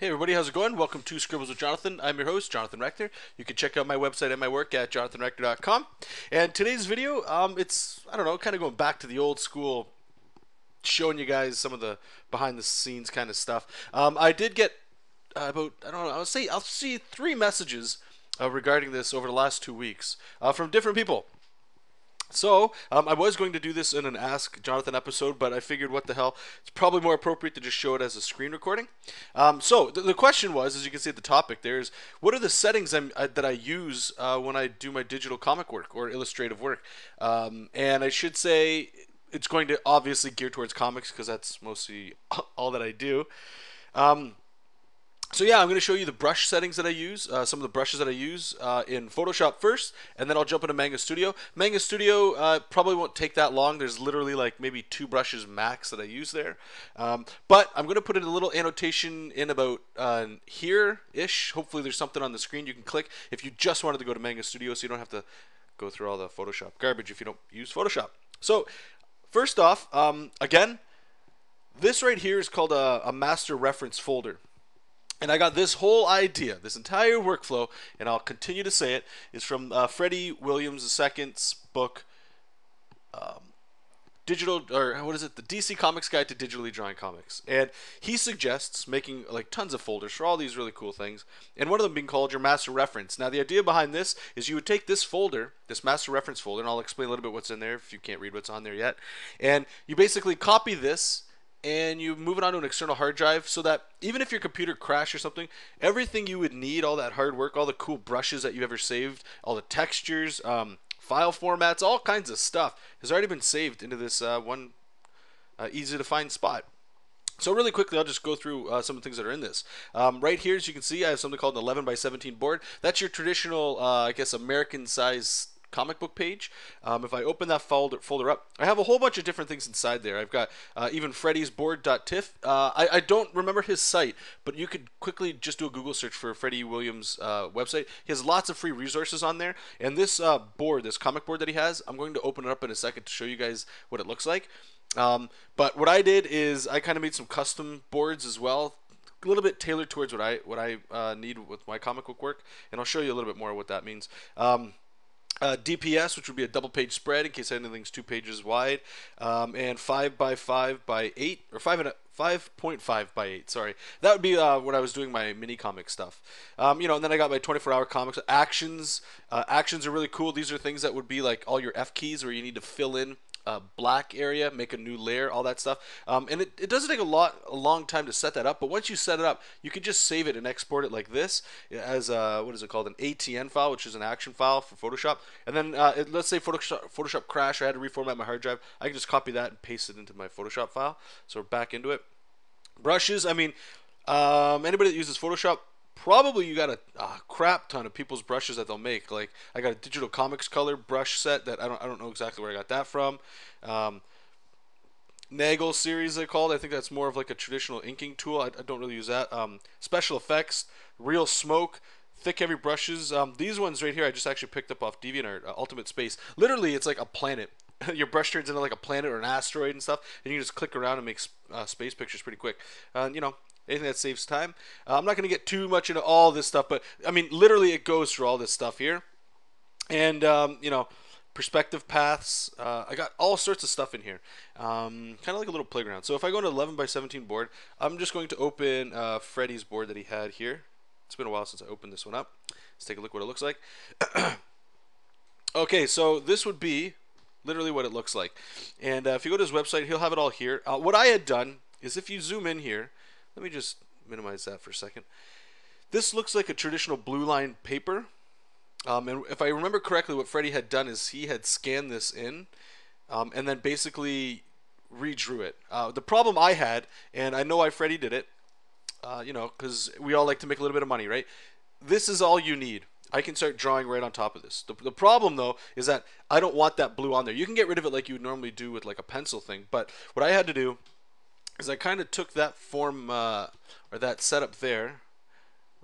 Hey everybody, how's it going? Welcome to Scribbles with Jonathan. I'm your host, Jonathan Rector. You can check out my website and my work at jonathanrector.com. And today's video, it's, I don't know, kind of going back to the old school, showing you guys some of the behind the scenes kind of stuff. I did get about, I don't know, I'll see 3 messages regarding this over the last 2 weeks from different people. So, I was going to do this in an Ask Jonathan episode, but I figured what the hell, it's probably more appropriate to just show it as a screen recording. So the question was, as you can see at the topic there, is what are the settings that I use when I do my digital comic work or illustrative work? And I should say it's going to obviously gear towards comics because that's mostly all that I do. Um, so yeah, I'm going to show you the brush settings that I use, some of the brushes that I use in Photoshop first, and then I'll jump into Manga Studio. Manga Studio probably won't take that long. There's literally like maybe 2 brushes max that I use there. But I'm going to put in a little annotation in about here-ish. Hopefully there's something on the screen you can click if you just wanted to go to Manga Studio so you don't have to go through all the Photoshop garbage if you don't use Photoshop. So first off, again, this right here is called a master reference folder. And I got this whole idea, this entire workflow, and I'll continue to say it, is from Freddie Williams II's book, Digital, or what is it, the DC Comics Guide to Digitally Drawing Comics. And he suggests making like tons of folders for all these really cool things, and one of them being called your master reference. Now the idea behind this is you would take this folder, this master reference folder, and I'll explain a little bit what's in there if you can't read what's on there yet, and you basically copy this and you move it onto an external hard drive so that even if your computer crashed or something, everything you would need, all that hard work, all the cool brushes that you ever saved, all the textures, file formats, all kinds of stuff has already been saved into this one easy to find spot. So really quickly, I'll just go through some of the things that are in this. Right here, as you can see, I have something called an 11 by 17 board. That's your traditional, I guess, American size comic book page. If I open that folder up, I have a whole bunch of different things inside there. I've got even Freddy's board.tiff. I don't remember his site, but you could quickly just do a Google search for Freddie Williams' website. He has lots of free resources on there. And this board, this comic board that he has, I'm going to open it up in a second to show you guys what it looks like. But what I did is I kind of made some custom boards as well, a little bit tailored towards what I need with my comic book work, and I'll show you a little bit more what that means. DPS, which would be a double page spread in case anything's 2 pages wide, and 5 by 5 by 8, or 5.5 by 8. Sorry, that would be when I was doing my mini comic stuff. And then I got my 24-hour comics actions. Actions are really cool. These are things that would be like all your F keys where you need to fill in black area, make a new layer, all that stuff. And it doesn't take a long time to set that up, but once you set it up, you can just save it and export it like this as what is it called, an ATN file, which is an action file for Photoshop. And then let's say Photoshop crashed, or I had to reformat my hard drive, I can just copy that and paste it into my Photoshop file. So we're back into it. Brushes, I mean, anybody that uses Photoshop, probably you got a crap ton of people's brushes that they'll make. Like I got a digital comics color brush set that I don't know exactly where I got that from. Nagel series they called. I think that's more of like a traditional inking tool. I don't really use that. Special effects, real smoke, thick heavy brushes. These ones right here I just actually picked up off DeviantArt. Ultimate Space. Literally, it's like a planet. Your brush turns into like a planet or an asteroid and stuff, and you can just click around and make space pictures pretty quick. Anything that saves time. I'm not going to get too much into all this stuff, but I mean, literally, it goes through all this stuff here. And perspective paths. I got all sorts of stuff in here. Kind of like a little playground. So if I go to 11 by 17 board, I'm just going to open Freddy's board that he had here. It's been a while since I opened this one up. Let's take a look what it looks like. Okay, so this would be literally what it looks like. And if you go to his website, he'll have it all here. What I had done is if you zoom in here, let me just minimize that for a second. This looks like a traditional blue line paper. And if I remember correctly, what Freddie had done is he had scanned this in and then basically redrew it. The problem I had, and I know why Freddie did it, because we all like to make a little bit of money, right? This is all you need. I can start drawing right on top of this. The problem, though, is that I don't want that blue on there. You can get rid of it like you would normally do with like a pencil thing, but what I had to do is I kind of took that form or that setup there.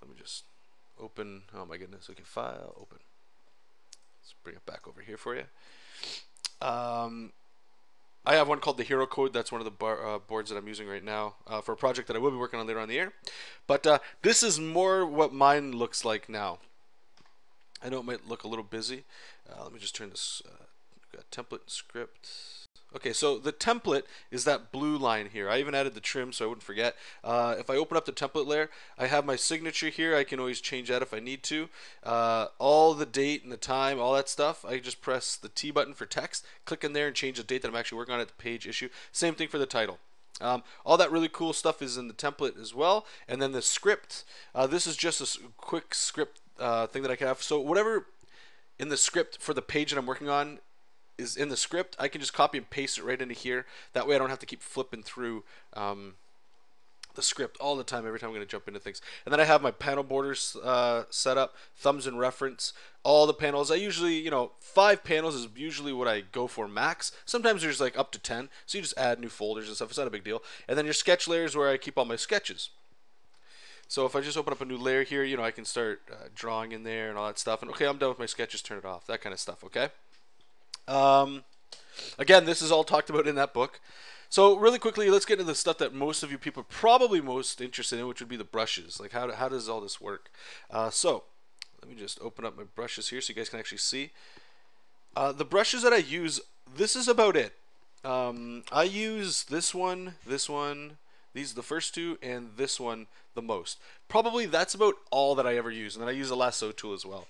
Let me just open. Oh my goodness. Okay, file, open. Let's bring it back over here for you. I have one called the Hero Code. That's one of the boards that I'm using right now for a project that I will be working on later on in the year. But this is more what mine looks like now. I know it might look a little busy. Let me just turn this template and script. Okay, so the template is that blue line here. I even added the trim so I wouldn't forget. If I open up the template layer, I have my signature here. I can always change that if I need to. All the date and the time, all that stuff, I just press the T button for text, click in there and change the date that I'm actually working on at the page issue. Same thing for the title. All that really cool stuff is in the template as well. And then the script, this is just a quick script thing that I can have. So whatever in the script for the page that I'm working on is in the script, I can just copy and paste it right into here. That way I don't have to keep flipping through the script all the time every time I'm going to jump into things. And then I have my panel borders set up, thumbs and reference, all the panels. I usually, 5 panels is usually what I go for max. Sometimes there's like up to 10, so you just add new folders and stuff. It's not a big deal. And then your sketch layer is where I keep all my sketches. So if I just open up a new layer here, I can start drawing in there and all that stuff. And okay, I'm done with my sketches, turn it off, that kind of stuff, okay? Again, this is all talked about in that book. So really quickly, let's get into the stuff that most of you people are probably most interested in, which would be the brushes. Like how does all this work? So let me just open up my brushes here so you guys can actually see. The brushes that I use, this is about it. I use this one, these the first two, and this one the most. Probably that's about all that I ever use. And then I use a lasso tool as well.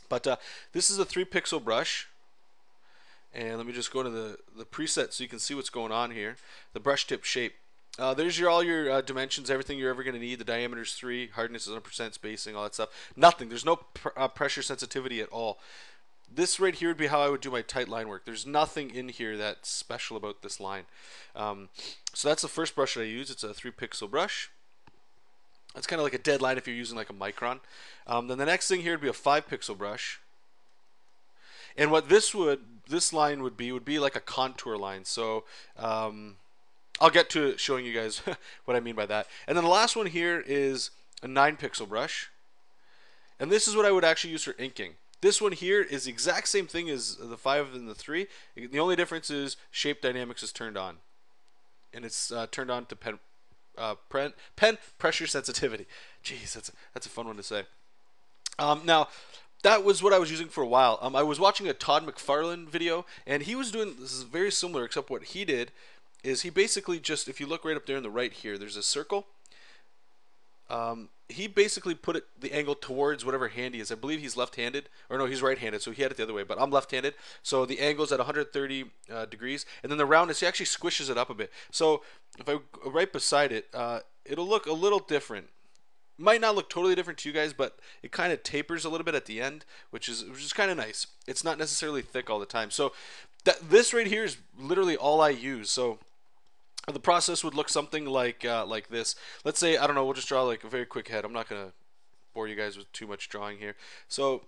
But this is a 3-pixel brush. And let me just go to the preset so you can see what's going on here. The brush tip shape. There's all your dimensions, everything you're ever going to need. The diameter is 3, hardness is 100%, spacing, all that stuff. Nothing. There's no pressure sensitivity at all. This right here would be how I would do my tight line work. There's nothing in here that's special about this line. So that's the first brush that I use. It's a 3-pixel brush. That's kind of like a dead line if you're using like a micron. Then the next thing here would be a 5-pixel brush. And what this line would be like a contour line. So I'll get to showing you guys what I mean by that. And then the last one here is a 9-pixel brush. And this is what I would actually use for inking. This one here is the exact same thing as the 5 and the 3. The only difference is shape dynamics is turned on. And it's turned on to pen pressure sensitivity. Jeez, that's a fun one to say. Now, that was what I was using for a while. I was watching a Todd McFarlane video, and he was doing this is very similar, except what he did is he basically just, if you look right up there in the right here, there's a circle. He basically put the angle towards whatever hand he is. I believe he's left-handed, or no, he's right-handed, so he had it the other way, but I'm left-handed. So the angle's at 130 degrees, and then the roundness, he actually squishes it up a bit. So if I go right beside it, it'll look a little different. Might not look totally different to you guys, but it kind of tapers a little bit at the end, which is kind of nice. It's not necessarily thick all the time. So this right here is literally all I use. So the process would look something like this. Let's say, I don't know, we'll just draw like a very quick head. I'm not going to bore you guys with too much drawing here. So,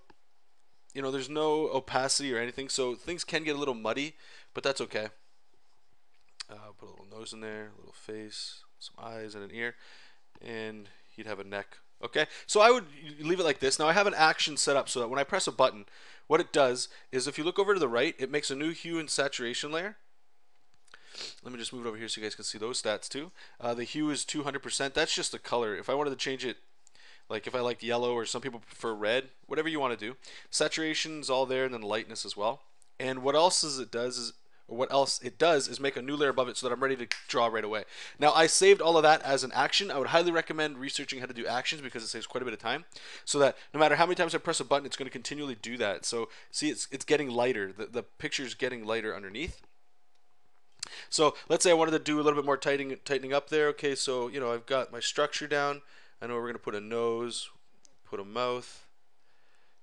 there's no opacity or anything, so things can get a little muddy, but that's okay. Put a little nose in there, a little face, some eyes and an ear, and he'd have a neck. Okay, so I would leave it like this. Now I have an action set up so that when I press a button, what it does is if you look over to the right, it makes a new hue and saturation layer. Let me just move it over here so you guys can see those stats too. The hue is 200%. That's just the color. If I wanted to change it, like if I liked yellow, or some people prefer red, whatever you want to do. Saturation's all there, and then lightness as well. And what else it does is make a new layer above it so that I'm ready to draw right away. Now I saved all of that as an action. I would highly recommend researching how to do actions because it saves quite a bit of time, so that no matter how many times I press a button, it's going to continually do that. So see, it's getting lighter. The picture's getting lighter underneath. So let's say I wanted to do a little bit more tightening up there. Okay, so I've got my structure down. I know we're going to put a nose, put a mouth,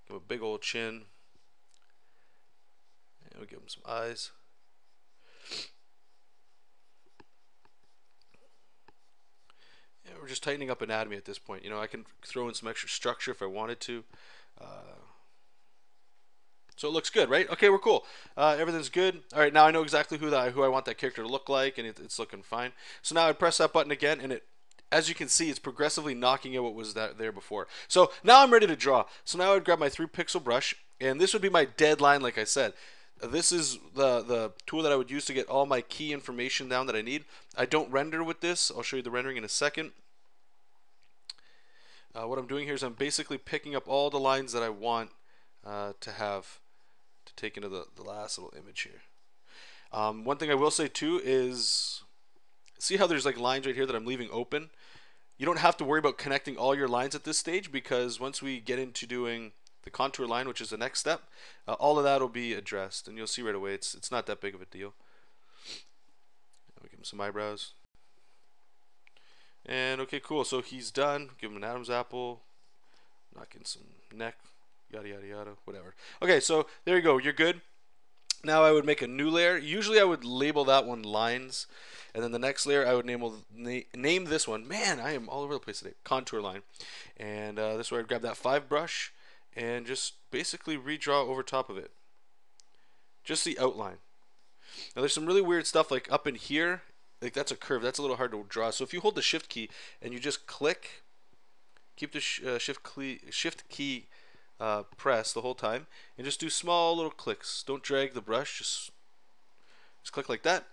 give him a big old chin, and we'll give him some eyes. Yeah, we're just tightening up anatomy at this point. I can throw in some extra structure if I wanted to. So it looks good, right? Okay, we're cool. Everything's good. All right, now I know exactly who I want that character to look like, and it's looking fine. So now I press that button again, and as you can see, it's progressively knocking out what was there before. So now I'm ready to draw. So now I'd grab my 3-pixel brush, and this would be my dead line, like I said. this is the tool that I would use to get all my key information down that I need. I don't render with this. I'll show you the rendering in a second. What I'm doing here is I'm basically picking up all the lines that I want to have to take into the last little image here. One thing I will say too is, see how there's like lines right here that I'm leaving open? You don't have to worry about connecting all your lines at this stage, because once we get into doing the contour line, which is the next step, all of that will be addressed, and you'll see right away it's not that big of a deal. We give him some eyebrows. And okay, cool. So he's done. Give him an Adam's apple. Knock in some neck. Yada yada yada. Whatever. Okay, so there you go. You're good. Now I would make a new layer. Usually I would label that one lines, and then the next layer I would name this one. Man, I am all over the place today. Contour line. And this is where I'd grab that 5 brush and just basically redraw over top of it. Just the outline. Now there's some really weird stuff like up in here. Like that's a curve. That's a little hard to draw. So if you hold the shift key and you just click, keep the shift key pressed the whole time, and just do small little clicks. Don't drag the brush. Just click like that.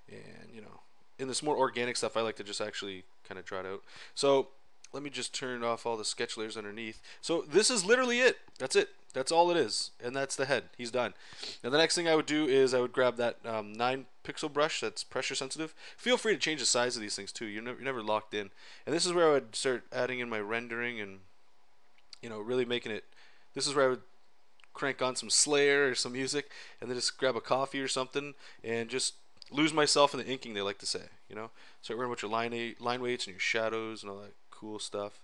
And you know, in this more organic stuff, I like to just actually kind of draw it out. So let me just turn off all the sketch layers underneath. So this is literally it. That's it. That's all it is. And that's the head. He's done. Now the next thing I would do is I would grab that 9 pixel brush that's pressure sensitive. Feel free to change the size of these things too. You're never locked in. And this is where I would start adding in my rendering and, you know, really making it. This is where I would crank on some Slayer or some music, and then just grab a coffee or something and just lose myself in the inking, they like to say, you know. Start worrying about your line weights and your shadows and all that cool stuff.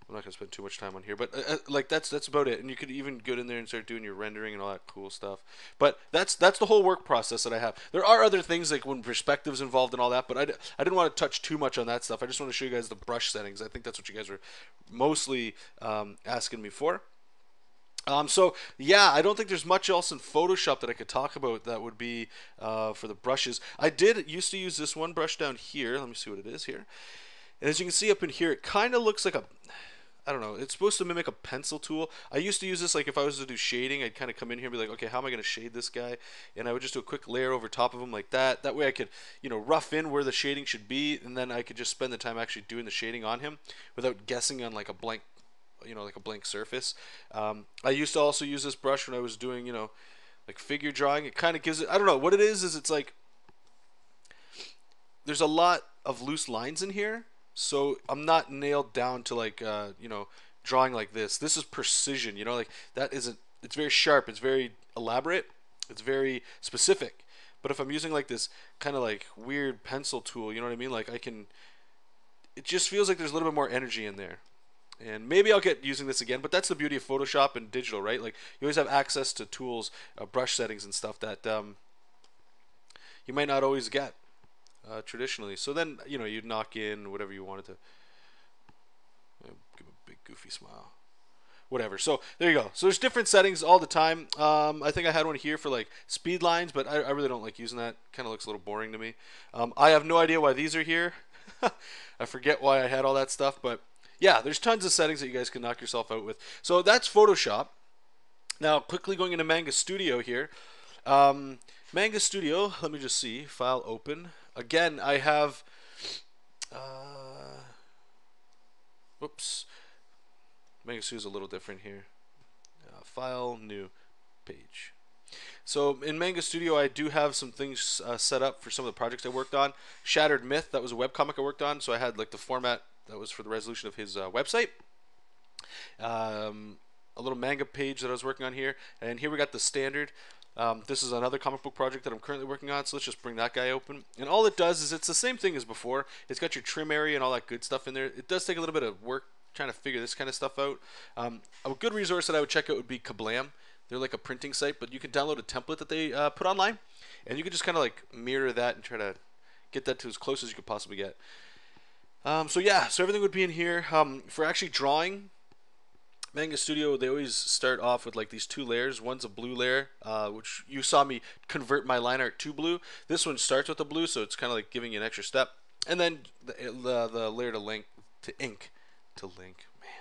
I'm not gonna spend too much time on here, but like that's about it. And you could even go in there and start doing your rendering and all that cool stuff. But that's the whole work process that I have. There are other things like when perspectives involved and all that, but I didn't want to touch too much on that stuff. I just want to show you guys the brush settings. I think that's what you guys are mostly asking me for. So yeah, I don't think there's much else in Photoshop that I could talk about that would be for the brushes. I used to use this one brush down here. Let me see what it is here. And as you can see up in here, it kind of looks like a, I don't know, it's supposed to mimic a pencil tool. I used to use this like if I was to do shading, I'd kind of come in here and be like, okay, how am I going to shade this guy? And I would just do a quick layer over top of him like that. That way I could, you know, rough in where the shading should be, and then I could just spend the time actually doing the shading on him without guessing on like a blank, you know, like a blank surface. I used to also use this brush when I was doing, you know, like figure drawing. It kind of gives it, I don't know, what it is it's like, there's a lot of loose lines in here. So I'm not nailed down to like, you know, drawing like this. This is precision, you know, like that isn't, it's very sharp, it's very elaborate, it's very specific. But if I'm using like this kind of like weird pencil tool, you know what I mean? Like I can, it just feels like there's a little bit more energy in there. And maybe I'll get using this again, but that's the beauty of Photoshop and digital, right? Like you always have access to tools, brush settings and stuff that you might not always get. Traditionally. So then, you know, you'd knock in whatever you wanted to. Give a big goofy smile. Whatever. So there you go. So there's different settings all the time. I think I had one here for like speed lines, but I really don't like using that. Kind of looks a little boring to me. I have no idea why these are here. I forget why I had all that stuff, but yeah, there's tons of settings that you guys can knock yourself out with. So that's Photoshop. Now, quickly going into Manga Studio here. Manga Studio, let me just see. File open. Again, I have, whoops, Manga Studio is a little different here. File, new, page. So in Manga Studio, I do have some things set up for some of the projects I worked on. Shattered Myth, that was a webcomic I worked on, so I had like the format that was for the resolution of his website. A little manga page that I was working on here, and here we got the standard. This is another comic book project that I'm currently working on, so let's just bring that guy open. And all it does is it's the same thing as before. It's got your trim area and all that good stuff in there. It does take a little bit of work trying to figure this kind of stuff out. A good resource that I would check out would be Kablam. They're like a printing site, but you can download a template that they put online, and you can just kind of like mirror that and try to get that to as close as you could possibly get. So yeah, so everything would be in here. For actually drawing, Manga Studio, they always start off with like these 2 layers. One's a blue layer, which you saw me convert my line art to blue. This one starts with the blue, so it's kind of like giving you an extra step. And then the layer to ink, man.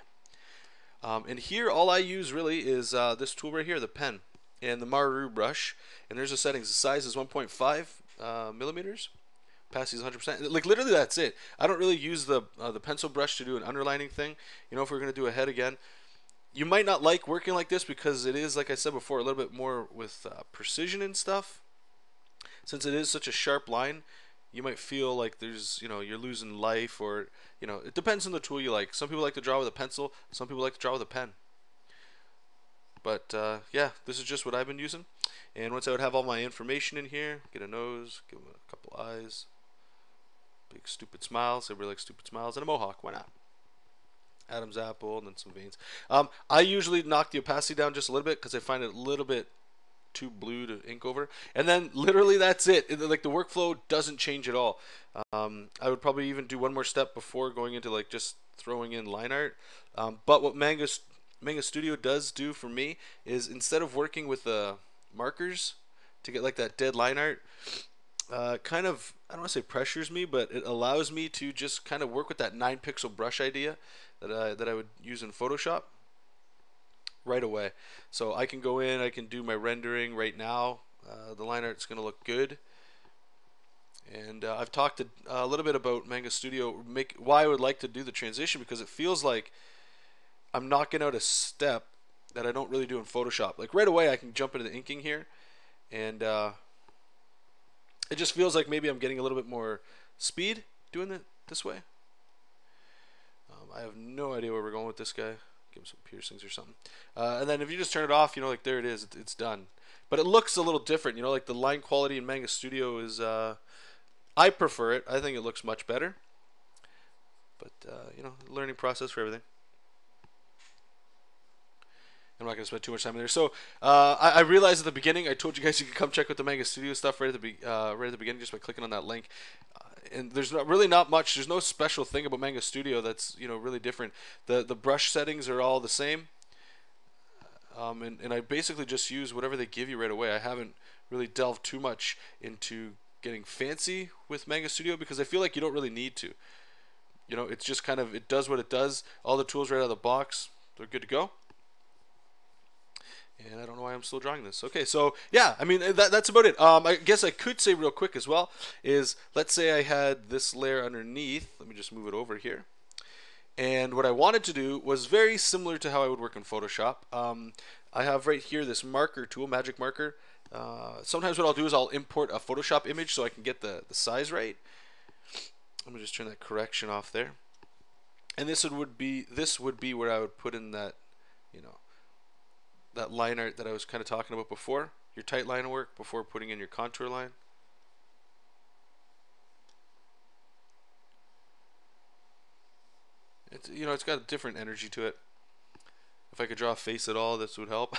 And here, all I use really is this tool right here, the pen, and the Maru brush. And there's the settings. The size is 1.5 millimeters. Opacity is 100%. Like literally, that's it. I don't really use the pencil brush to do an underlining thing. You know, if we're gonna do a head again, you might not like working like this because it is, like I said before, a little bit more with precision and stuff. Since it is such a sharp line, you might feel like there's, you know, you're losing life, or, you know, it depends on the tool you like. Some people like to draw with a pencil, some people like to draw with a pen. But yeah, this is just what I've been using. And once I would have all my information in here, get a nose, give him a couple eyes, big stupid smiles. Everybody likes stupid smiles, and a mohawk. Why not? Adam's apple, and then some veins. I usually knock the opacity down just a little bit because I find it a little bit too blue to ink over, and then literally that's it. Like the workflow doesn't change at all. I would probably even do one more step before going into like just throwing in line art. But what Manga Studio does do for me is, instead of working with the markers to get like that dead line art, kind of, I don't want to say pressures me, but it allows me to just kind of work with that 9-pixel brush idea that I would use in Photoshop right away. So I can go in, I can do my rendering right now. The line art's going to look good. And I've talked a little bit about Manga Studio, why I would like to do the transition, because it feels like I'm knocking out a step that I don't really do in Photoshop. Like right away I can jump into the inking here, and it just feels like maybe I'm getting a little bit more speed doing it this way. I have no idea where we're going with this guy. Give him some piercings or something. And then if you just turn it off, you know, like there it is, it's done. But it looks a little different, you know, like the line quality in Manga Studio is, I prefer it. I think it looks much better. But, you know, learning process for everything. I'm not going to spend too much time in there. So I realized at the beginning, I told you guys you could come check out the Manga Studio stuff right at the beginning just by clicking on that link. And there's really not much. There's no special thing about Manga Studio that's, you know, really different. The brush settings are all the same. And I basically just use whatever they give you right away. I haven't really delved too much into getting fancy with Manga Studio because I feel like you don't really need to. You know, it's just kind of, it does what it does. All the tools right out of the box, they're good to go. And I don't know why I'm still drawing this. Okay, so yeah, I mean, that's about it. I guess I could say real quick as well is, let's say I had this layer underneath. Let me just move it over here. And what I wanted to do was very similar to how I would work in Photoshop. I have right here this marker tool, magic marker. Sometimes what I'll do is I'll import a Photoshop image so I can get the size right. Let me just turn that correction off there. And this would be where I would put in that, you know, that line art that I was kind of talking about before, your tight line work before putting in your contour line. It's, you know, it's got a different energy to it. If I could draw a face at all, this would help.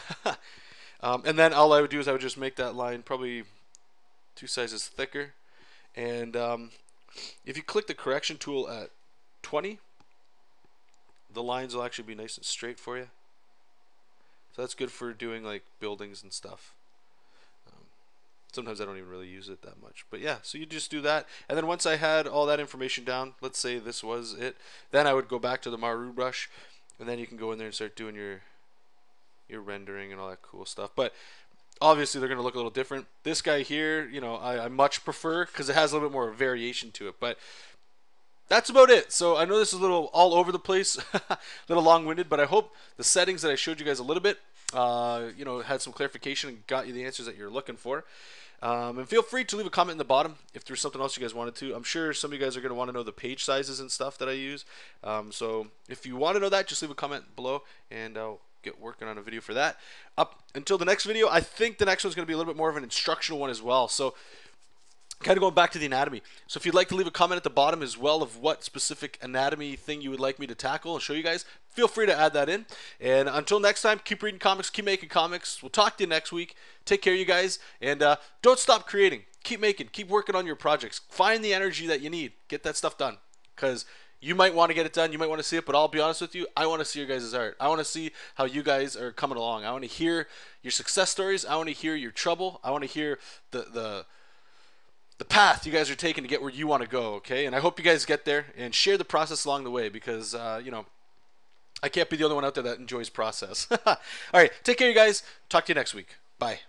And then all I would do is I would just make that line probably 2 sizes thicker. And if you click the correction tool at 20, the lines will actually be nice and straight for you. So that's good for doing like buildings and stuff. Sometimes I don't even really use it that much. But yeah, so you just do that. And then once I had all that information down, let's say this was it, then I would go back to the Maru brush, and then you can go in there and start doing your rendering and all that cool stuff. But obviously they're going to look a little different. This guy here, you know, I much prefer because it has a little bit more variation to it. But that's about it. So I know this is a little all over the place, a little long-winded, but I hope the settings that I showed you guys a little bit, you know, had some clarification and got you the answers that you're looking for. And feel free to leave a comment in the bottom if there's something else you guys wanted to. I'm sure some of you guys are going to want to know the page sizes and stuff that I use. So if you want to know that, just leave a comment below, and I'll get working on a video for that. Up until the next video, I think the next one's going to be a little bit more of an instructional one as well. So kind of going back to the anatomy. So if you'd like to leave a comment at the bottom as well of what specific anatomy thing you would like me to tackle and show you guys, feel free to add that in. And until next time, keep reading comics, keep making comics. We'll talk to you next week. Take care, you guys. And don't stop creating. Keep making. Keep working on your projects. Find the energy that you need. Get that stuff done. Because you might want to get it done. You might want to see it. But I'll be honest with you, I want to see your guys' art. I want to see how you guys are coming along. I want to hear your success stories. I want to hear your trouble. I want to hear the path you guys are taking to get where you want to go, okay? And I hope you guys get there and share the process along the way because, you know, I can't be the only one out there that enjoys process. All right, take care, you guys. Talk to you next week. Bye.